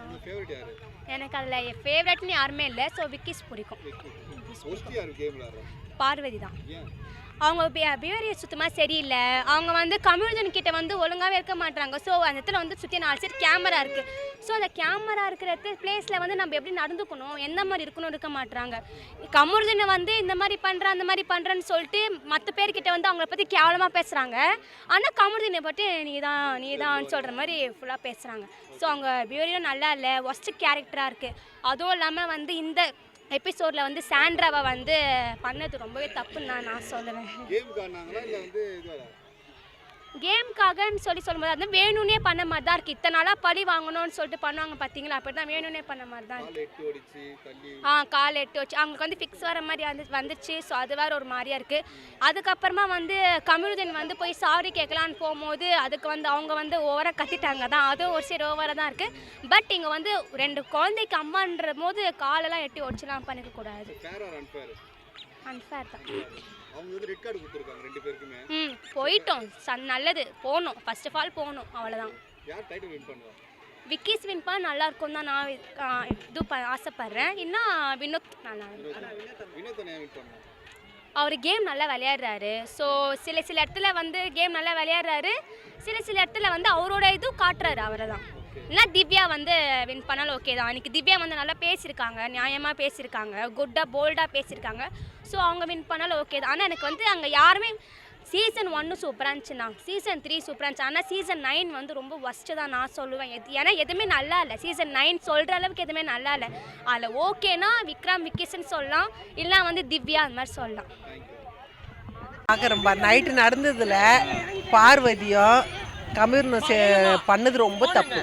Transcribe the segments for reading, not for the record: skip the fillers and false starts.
உங்க ஃபேவரட் யாரு? எனக்கு அதில் ஃபேவரட்னு யாருமே இல்லை. ஸோ விக்கிஸ் பிடிக்கும். மோஸ்ட்லி யார் கேம் விளையாடுறா? பார்வதி தான். ஏன்? அவங்க பிஹேவியர் சுத்தமாக சரியில்லை. அவங்க வந்து கம்யூனிசன் கிட்ட வந்து ஒழுங்காகவே இருக்க மாட்டாங்க. ஸோ அந்த இடத்துல வந்து சுற்றி 4 சைடு கேமரா இருக்குது. ஸோ அந்த கேமரா இருக்கிற பிளேஸில் வந்து நம்ம எப்படி நடந்துக்கணும், எந்த மாதிரி இருக்கணும் இருக்க மாட்டாங்க. கம்யூனிசனை வந்து இந்த மாதிரி பண்ணுறேன் அந்த மாதிரி பண்ணுறேன்னு சொல்லிட்டு மற்ற பேர்கிட்ட வந்து அவங்கள பற்றி கேவலமாக பேசுகிறாங்க. ஆனால் கம்யூனிசனை பற்றி நீ தான் சொல்கிற மாதிரி ஃபுல்லாக பேசுகிறாங்க. ஸோ அவங்க பிஹேவியரும் நல்லா இல்லை, ஒஸ்ட் கேரக்டராக இருக்குது. அதுவும் இல்லாமல் வந்து இந்த எபிசோடில் வந்து சாண்ட்ராவை வந்து பண்ணது ரொம்பவே தப்புன்னு நான் சொல்லுவேன். கேமுக்காகன்னு சொல்லும்போது அது வேணும்னே பண்ண மாதிரி தான் இருக்குது. இத்தனை நாளாக பழி வாங்கணும்னு சொல்லிட்டு பண்ணுவாங்க பார்த்தீங்களா, அப்படி தான் வேணும்னே பண்ண மாதிரி தான் கால் எட்டு வச்சு அவங்களுக்கு வந்து ஃபிக்ஸ் வர மாதிரி வந்துச்சு. ஸோ அது வேறு ஒரு மாதிரியாக இருக்குது. அதுக்கப்புறமா வந்து கம்யூனிசன் வந்து போய் சாரி கேட்கலான்னு போகும்போது அதுக்கு வந்து அவங்க வந்து ஓவராக கத்திட்டாங்க தான். அதுவும் ஒரு சைடு ஓவராக தான் இருக்குது. பட் இங்கே வந்து 2 குழந்தைக்கு அம்மான்ற போது காலெல்லாம் எட்டி ஒடிச்சுலாம் பண்ணிக்கக்கூடாது. அன்ஃபேர் தான். அவங்க வந்து ரெட் கார்டு கொடுத்திருக்காங்க 2 பேருக்குமே. போய்ட்டோம். நல்லது, போகணும். ஃபர்ஸ்ட் ஆஃப் ஆல் போகணும், அவ்வளோதான். யார் டைட்டில் வின் பண்ணுவா? விக்கிஸ் வின் பண்ணால் நல்லா இருக்கும் தான் நான் ஆசைப்பட்றேன். இன்னும் வினோத் நல்லா இருக்கும். அவர் கேம் நல்லா விளையாடுறாரு. ஸோ சில இடத்துல வந்து கேம் நல்லா விளையாடுறாரு. சில இடத்துல வந்து அவரோட இதுவும் காட்டுறாரு. அவரை தான். இல்லைனா திவ்யா வந்து வின் பண்ணாலும் ஓகே தான். அன்றைக்கி திவ்யா வந்து நல்லா பேசியிருக்காங்க, நியாயமாக பேசியிருக்காங்க, குட்டாக போல்டாக பேசியிருக்காங்க. ஸோ அவங்க வின் பண்ணாலும் ஓகே தான். ஆனால் எனக்கு வந்து அங்கே யாருமே சீசன் 1 சூப்பராக இருந்துச்சுண்ணா, சீசன் 3 சூப்பராக இருந்துச்சு. ஆனால் சீசன் 9 வந்து ரொம்ப ஒஸ்ட்டு தான் நான் சொல்லுவேன். ஏன்னா எதுவுமே நல்லா இல்லை. சீசன் 9 சொல்கிற அளவுக்கு எதுவுமே நல்லா இல்லை. அதில் ஓகேனா விக்கிஸ்ன்னு சொல்லலாம், இல்லைனா வந்து திவ்யா அந்த மாதிரி சொல்லலாம். பார்க்குறேன்பா, நைட்டு நடந்ததில் பார்வதியும் கம்யூனிஸ்ட் பண்ணது ரொம்ப தப்பு.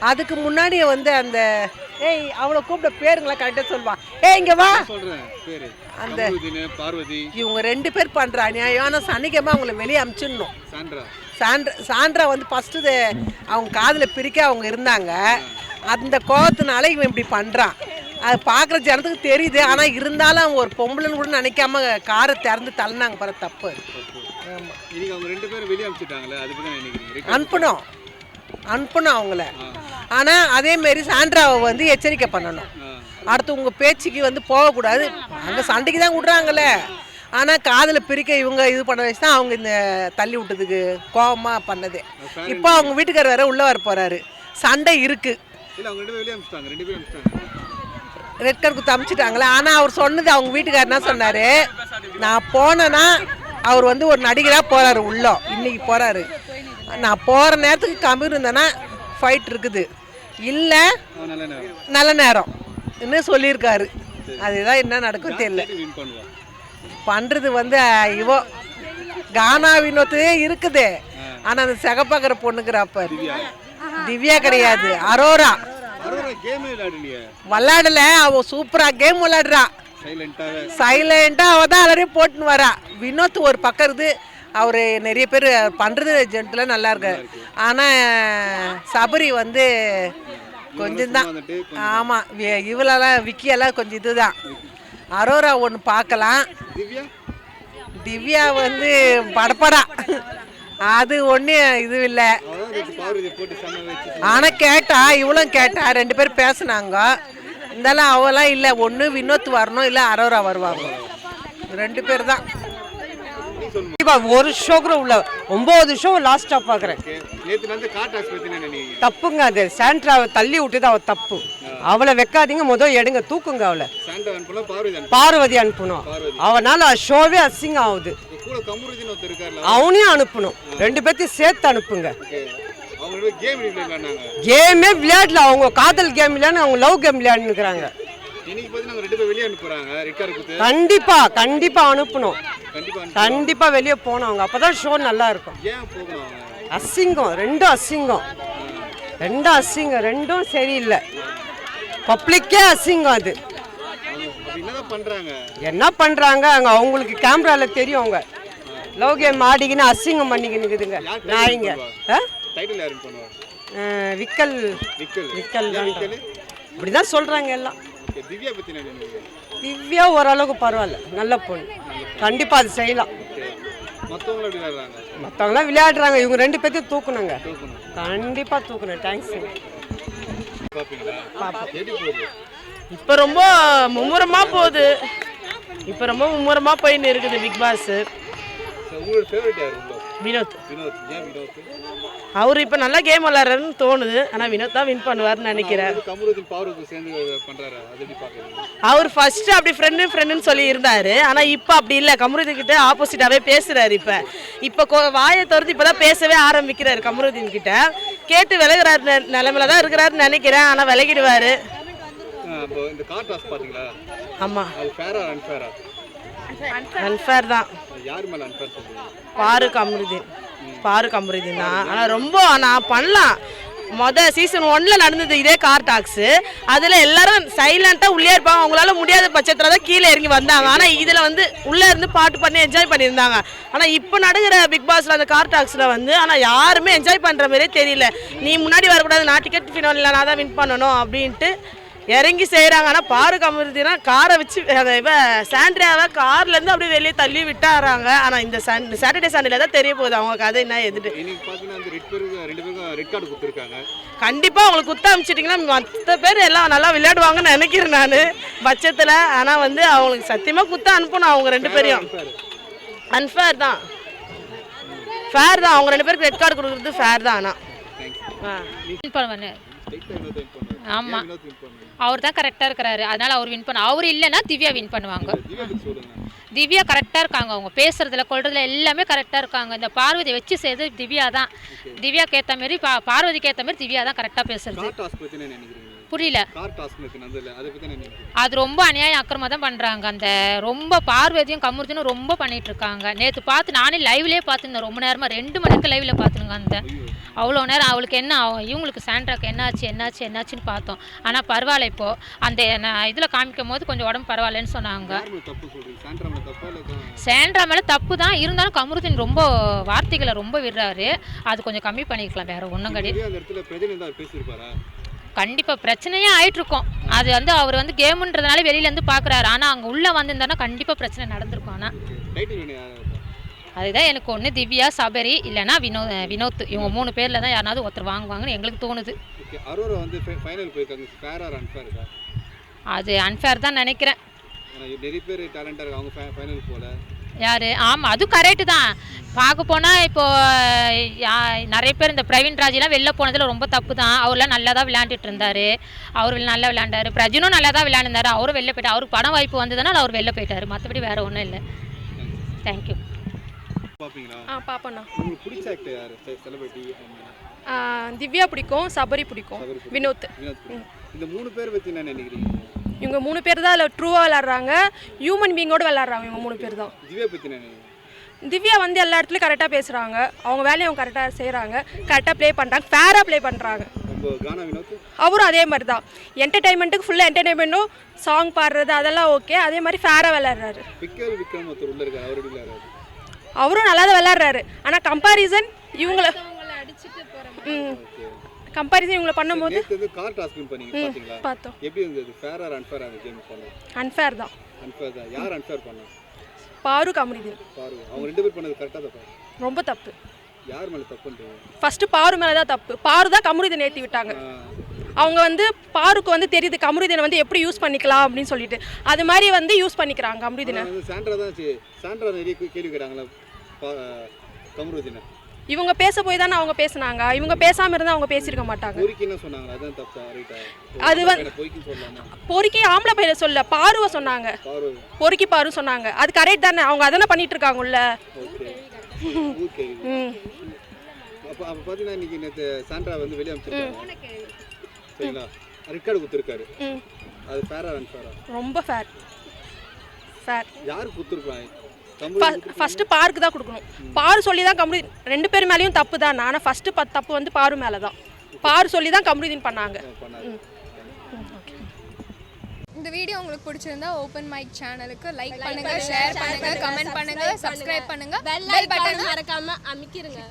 அதுக்கு முன்னாடியே வந்து அந்த அவளை கூப்பிட்ட பேருங்களாம் கரெக்டாக சொல்லுவான். இங்கே வா அந்த பார்வதி இவங்க 2 பேர் பண்ணுற அநியாயம். ஆனால் சனிக்கிழமை அவங்கள வெளியே அனுப்பிச்சிடணும். சாண்ட்ரா வந்து ஃபஸ்ட்டு அவங்க காதில் பிரிக்க அவங்க இருந்தாங்க. அந்த கோபத்தினால இவன் இப்படி பண்ணுறான். அது பார்க்குற ஜனத்துக்கு தெரியுது. ஆனால் இருந்தாலும் அவங்க ஒரு பொம்பளைன்னு கூட நினைக்காம காரை திறந்து தள்ளினாங்க. பாரு, தப்பு. அனுப்பணும் அவங்கள. ஆனால் அதேமாரி சாண்ட்ராவை வந்து எச்சரிக்கை பண்ணணும். அடுத்து உங்கள் பேச்சுக்கு வந்து போகக்கூடாது. அங்கே சண்டைக்கு தான் விட்றாங்களே. ஆனால் காதில் பிரிக்க இவங்க இது பண்ண வச்சு தான் அவங்க இந்த தள்ளி விட்டதுக்கு கோபமாக பண்ணது. இப்போ அவங்க வீட்டுக்காரர் வேற உள்ளே வர போகிறாரு. சண்டை இருக்குது. ரெட் கார்டு அமுச்சிட்டாங்களே. ஆனால் அவர் சொன்னது அவங்க வீட்டுக்காரர் என்ன சொன்னார், நான் போனேன்னா அவர் வந்து ஒரு நடிகராக போகிறாரு உள்ளே. இன்றைக்கி போகிறாரு. நான் போகிற நேரத்துக்கு கம்மியாக இருந்தேன்னா ஃபைட் இருக்குது, இல்லை நல்ல நேரம் இன்னும் சொல்லியிருக்காரு. அதுதான் என்ன நடக்கும் தெரியல. பண்ணுறது வந்து இவோ கானா வினோத்து இருக்குது. ஆனால் அந்த சிகப்பாக்கிற பொண்ணுங்கிறப்ப திவ்யா கிடையாது, அரோரா விளையாடல. அவ சூப்பரா கேம் விளையாடுறா. சைலண்டா அவ தான் எல்லாரையும் போட்டுன்னு வரா. வினோத் ஒரு பக்கம் இருக்குது. அவர் நிறைய பேர் பண்ணுறது ஜென்டில் நல்லா இருக்காரு. ஆனால் சபரி வந்து கொஞ்சம் தான். ஆமாம், இவளெல்லாம் விக்கியெல்லாம் கொஞ்சம் இதுதான். அரோரா ஒன்று பார்க்கலாம். திவ்யா வந்து படப்படா, அது ஒன்றும் இது இல்லை. ஆனால் கேட்டா இவளும் கேட்டா 2 பேர் பேசுனாங்க. இருந்தாலும் அவெல்லாம் இல்லை. ஒன்று வினோத் வரணும், இல்லை அரோரா வருவாங்க. 2 பேர் தான். ஒரு ஷோ கூட உள்ள 9 ஷோ லாஸ்டா பாக்குறேன். தப்புங்க. அது சாண்ட்ராவை தள்ளி விட்டுதான் அவ தப்பு. அவளை வைக்காதீங்க, முதல் எடுங்க, தூக்குங்க. அவளை பார்வதி அனுப்பணும். அவனால ஷோவே அசிங்கம் ஆகுது. அவனையும் அனுப்பணும். 2 பேர்த்தையும் சேர்த்து அனுப்புங்க. கேமே விளையாடல. அவங்க காதல் கேம் இல்லைன்னு அவங்க லவ் கேம் விளையாடுறாங்க. கண்டிப்பா கண்டிப்பா அனுப்பணும். கண்டிப்பா வெளியே போனோம். அவங்க அப்பதான் ஷோ நல்லா இருக்கும். அசிங்கம், 2 அசிங்கம், 2 அசிங்கம், 2 சரியில்லை. பப்ளிக்கே அசிங்கம். அது என்ன பண்றாங்க அங்க அவங்களுக்கு கேமரால தெரியும். அவங்க லவ் கேம் ஆடிக்கின்னு அசிங்கம் பண்ணிக்கினுக்குதுங்க நாய்ங்க. விக்கல் தான் இப்படிதான் சொல்றாங்க எல்லாம். திவ்யா ஓரளவுக்கு பரவாயில்ல, நல்ல பொண்ணு. கண்டிப்பா அது செய்யலாம். மற்றவங்களாம் விளையாடுறாங்க. இவங்க 2 பேர்த்தையும் தூக்கணுங்க. கண்டிப்பா தூக்கணும். தேங்க்ஸ். பாப்பீங்களா? எப்படி போகுது? இப்போ ரொம்ப மும்முரமாக போகுது. இப்போ ரொம்ப மும்முரமாக போயின்னு இருக்குது பிக் பாஸ். உங்களோட ஃபேவரட் யார்? வினோத். வினோத். ஏன் வினோத்? அவர் இப்போ நல்லா கேம் விளாட்றாருன்னு தோணுது. ஆனால் வினோத் தான் வின் பண்ணுவார்னு நினைக்கிறேன். கமருதீன் பாருக்கு சேர்ந்து பண்றாரு, அது எப்படி பாக்குறீங்க? அவர் ஃபர்ஸ்ட் அப்படி ஃப்ரெண்டுன்னு சொல்லி இருந்தாரு. ஆனால் இப்போ அப்படி இல்லை. கமருதீன் கிட்ட ஆப்போசிட்டாகவே பேசுறாரு. இப்போ வாயை திறந்து இப்போ தான் பேசவே ஆரம்பிக்கிறாரு. கமருதீன் கிட்ட கேட்டு விலகுறாரு நிலைமையில தான் இருக்கிறாருன்னு நினைக்கிறேன். ஆனால் விலகிடுவாரு. இந்த கார் டாஸ் பாத்தீங்களா? ஆமாம். அது ஃபேரா அன்ஃபேரா? அன்ஃபேர் தான். யார் மேல அன்ஃபேர் சொல்றீங்க? பாரு கமருதீன் தான். ஆனால் ரொம்ப நான் பண்ணலாம். சீசன் 1ல நடந்தது இதே கார் டாக்ஸ். அதில் எல்லாரும் சைலண்ட்டாக உள்ளே இருப்பாங்க. அவங்களால முடியாத பட்சத்தில் தான் கீழே இறங்கி வந்தாங்க. ஆனால் இதில் உள்ளே இருந்து பாட்டு பண்ணி என்ஜாய் பண்ணியிருந்தாங்க. ஆனால் இப்போ நடக்கிற பிக் பாஸில் அந்த கார் டாக்ஸில் ஆனால் யாருமே என்ஜாய் பண்ணுற மாதிரியே தெரியல. நீ முன்னாடி வரக்கூடாது, நான் டிக்கெட் ஃபினாலில் நான் தான் வின் பண்ணணும் அப்படின்ட்டு இறங்கி செய்கிறாங்க. ஆனால் பாரு கமருதீனா காரை வச்சு சாண்ட்ரியாவை கார்லேருந்து அப்படியே வெளியே தள்ளி விட்டாராங்க. ஆனால் இந்த சாட்டர்டே சண்டேல தான் தெரிய போகுது அவங்க கதை என்ன எதுட்டு. கண்டிப்பாக அவங்களுக்கு குத்த அமிச்சிட்டிங்கன்னா மற்ற பேர் எல்லாம் நல்லா விளையாடுவாங்கன்னு நினைக்கிறேன் நான் பட்சத்தில். ஆனால் அவங்களுக்கு சத்தியமாக குத்த அனுப்பணும் அவங்க 2 பேரையும். அன்ஃபேர் தான். ஃபேர் தான். அவங்க 2 பேருக்கு ரெட் கார்டு கொடுக்குறது ஃபேர் தான். ஆனால் ஆமாம், அவர் தான் கரெக்டாக இருக்கிறாரு. அதனால் அவர் வின் பண்ண. அவர் இல்லைன்னா திவ்யா வின் பண்ணுவாங்க. திவ்யா கரெக்டாக இருக்காங்க. அவங்க பேசுறதுல கொள்றதுல எல்லாமே கரெக்டாக இருக்காங்க. இந்த பார்வதி வச்சு செய்து திவ்யா தான். திவ்யாக்கு ஏற்ற மாதிரி பார்வதிக்கு ஏற்ற மாதிரி திவ்யா தான் கரெக்டாக பேசுறது. புரியல. அது ரொம்ப அநியாயம் அக்கிரமா தான் பண்ணுறாங்க. அந்த ரொம்ப பார்வதியும் கமருதீனும் ரொம்ப பண்ணிட்டு இருக்காங்க. நேற்று பார்த்து நானே லைவ்லேயே பார்த்துருந்தேன். ரொம்ப நேரமாக 2 மணிக்கு லைவில் பார்த்துருங்க. அந்த அவ்வளோ நேரம் அவளுக்கு என்ன இவங்களுக்கு சாண்ட்ராக்கு என்னாச்சுன்னு பார்த்தோம். ஆனால் பரவாயில்ல. இப்போது அந்த இதில் காமிக்கும் போது கொஞ்சம் உடம்பு பரவாயில்லன்னு சொன்னாங்க. சாண்ட்ரா மேலே தப்பு தான். இருந்தாலும் கமருதீன் ரொம்ப வார்த்தைகளை ரொம்ப விடுறாரு. அது கொஞ்சம் கம்மி பண்ணிக்கலாம். வேறு ஒன்றும் கிடையாது. கண்டிப்பாக பிரச்சனையே ஆகிட்டுருக்கோம். அது அவர் கேமுன்றதுனால வெளியிலேருந்து பார்க்குறாரு. ஆனால் அங்கே உள்ளே வந்திருந்தாருன்னா கண்டிப்பாக பிரச்சனை நடந்திருக்கும். ஆனால் அதுதான் எனக்கு ஒன்று திவ்யா, சபரி இல்லைன்னா வினோத். இவங்க 3 பேரில் தான் யாராவது ஒருத்தர் வாங்குவாங்கன்னு எங்களுக்கு தோணுது. அது அன்ஃபேர் தான் நினைக்கிறேன். யார்? ஆமாம், அது கரெக்டு தான். பார்க்க போனால் இப்போது நிறைய பேர் இந்த பிரவீன் ராஜெலாம் வெளில போனதில் ரொம்ப தப்பு தான். அவர்லாம் நல்லா தான் விளையாண்டுட்டு இருந்தார். அவர் நல்லா விளையாண்டார். பிரஜனும் நல்லா தான் விளையாண்டுருந்தார். அவரும் வெளில போயிட்டார். அவருக்கு படம் வாய்ப்பு வந்ததுனால அவர் வெளில போயிட்டார். மற்றபடி வேறு ஒன்றும் இல்லை. தேங்க்யூ. பாப்பண்ணா. திவ்யா பிடிக்கும், சபரி பிடிக்கும், வினோத். இந்த 3 பேர் பற்றி என்ன நினைக்கிறீங்க? இவங்க 3 பேர் தான் அதில் ட்ரூவாக விளாட்றாங்க. ஹியூமன் பீங்கோடு விளாட்றாங்க. இவங்க 3 பேர் தான். திவ்யா பற்றி என்ன? திவ்யா எல்லா இடத்துலையும் கரெக்டாக பேசுகிறாங்க. அவங்க வேலையை அவங்க கரெக்டாக செய்கிறாங்க. கரெக்டாக ப்ளே பண்ணுறாங்க. ஃபேராக ப்ளே பண்ணுறாங்க. அவரும் அதே மாதிரி தான். என்டர்டைன்மெண்ட்டுக்கு ஃபுல்லாக என்டர்டைன்மெண்ட்டும் சாங் பாடுறது அதெல்லாம் ஓகே. அதே மாதிரி ஃபேராக விளாட்றாரு. அவரும் நல்லா தான் விளாட்றாரு. ஆனால் கம்பாரிசன் இவங்களை இவங்களை பண்ணும்போது பார்த்தோம். அன்ஃபேர் தான். பாரு கமருதீன். ரொம்ப தப்பு. ஃபர்ஸ்ட் பாரு மேலே தான் தப்பு. பாரு தான் கமருதீன் ஏற்றி விட்டாங்க. அவங்க பாருக்கு தெரியுது கமருதீனை எப்படி யூஸ் பண்ணிக்கலாம் அப்படின்னு சொல்லிட்டு அது மாதிரி யூஸ் பண்ணிக்கிறாங்க கமருதீனை. இவங்க பேச போய் தானே அவங்க பேசுனாங்க. இவங்க பேசாமல் இருந்தால் அவங்க பேசியிருக்க மாட்டாங்க. அது பொறுக்கி ஆம்பளை பையில சொல்ல பாருவை சொன்னாங்க. பொறுக்கி பாரு சொன்னாங்க. அது கரெக்ட் தானே. அவங்க அதானே பண்ணிட்டு இருக்காங்க உள்ள. ரொம்ப ஃபேர். ஃபர்ஸ்ட் பாருக்கு தான் கொடுக்கணும். பாரு சொல்லி தான் கமருதீன் 2 பேர் மேலேயும் தப்பு தான். ஆனால் ஃபர்ஸ்ட் தப்பு பாரு மேலே தான். பாரு சொல்லி தான் கமருதீன் பண்ணாங்க. இந்த வீடியோ உங்களுக்கு பிடிச்சிருந்தா ஓப்பன் மைக் சேனலுக்கு லைக் பண்ணுங்க, ஷேர் பண்ணுங்க, கமெண்ட் பண்ணுங்க, சப்ஸ்கிரைப் பண்ணுங்க, பெல் பட்டன் மறக்காம அமுக்கிருங்க.